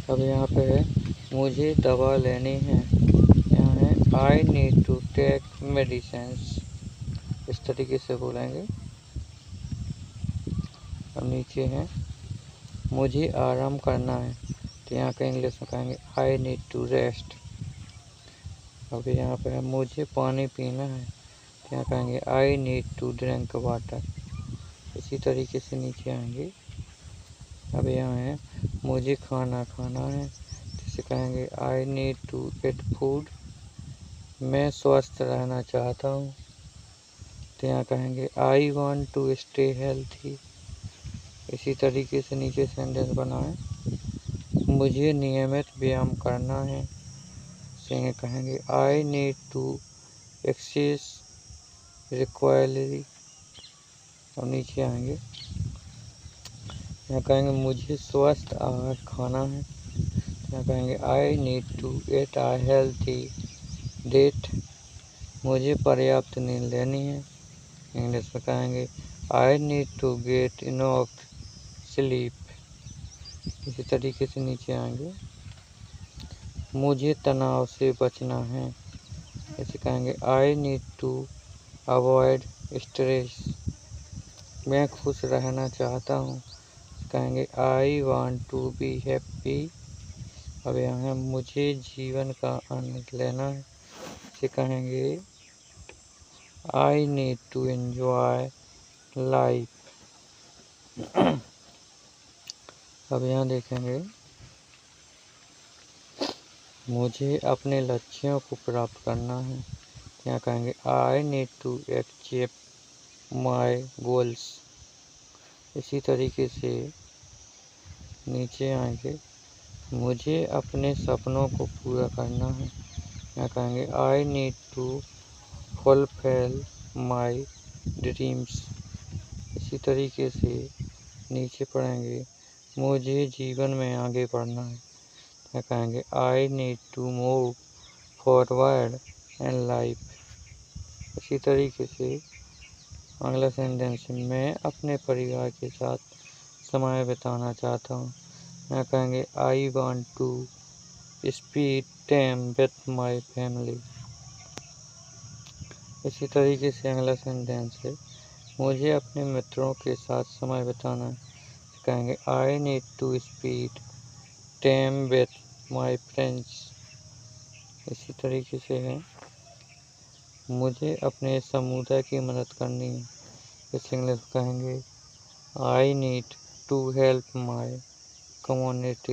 अब यहाँ पे है मुझे दवा लेनी है। यहाँ है I need to take medicines. इस तरीके से बोलेंगे। अब नीचे है मुझे आराम करना है, तो यहाँ का इंग्लिश में कहेंगे आई नीड टू रेस्ट। अब यहाँ पे है मुझे पानी पीना है, तो यहाँ कहेंगे I need to drink water. इसी तरीके से नीचे आएंगे। अब यहाँ है मुझे खाना खाना है, जिसे कहेंगे I need to eat food. मैं स्वस्थ रहना चाहता हूँ, तो यहाँ कहेंगे I want to stay healthy. इसी तरीके से नीचे सेंटेंस बनाएं। मुझे नियमित व्यायाम करना है, तो कहेंगे आई नीड टू एक्सरसाइज रिक्वायरली। और नीचे आएंगे, यहाँ कहेंगे मुझे स्वस्थ आहार खाना है, यहाँ कहेंगे I need to eat a healthy diet. मुझे पर्याप्त नींद लेनी है, इंग्लिश में कहेंगे I need to get enough sleep. इसी तरीके से नीचे आएंगे। मुझे तनाव से बचना है, इसे कहेंगे I need to avoid stress. मैं खुश रहना चाहता हूँ, कहेंगे I want to be happy. अब यहाँ है मुझे जीवन का आनंद लेना है, इसे कहेंगे I need to enjoy life. अब यहाँ देखेंगे मुझे अपने लक्ष्यों को प्राप्त करना है, यहाँ कहेंगे I need to achieve my goals. इसी तरीके से नीचे आएंगे मुझे अपने सपनों को पूरा करना है, यहाँ कहेंगे I need to fulfil my dreams. इसी तरीके से नीचे पढ़ेंगे मुझे जीवन में आगे बढ़ना है, यहाँ कहेंगे I need to move forward in life. इसी तरीके से अगला सेंटेंस मैं अपने परिवार के साथ समय बिताना चाहता हूँ, यहाँ कहेंगे I want to spend time with my family. इसी तरीके से अगला सेंटेंस है मुझे अपने मित्रों के साथ समय बिताना है, कहेंगे I need to spend time with my friends. इसी तरीके से है मुझे अपने समुदाय की मदद करनी है, इस इंग्लिश कहेंगे I need to help my community.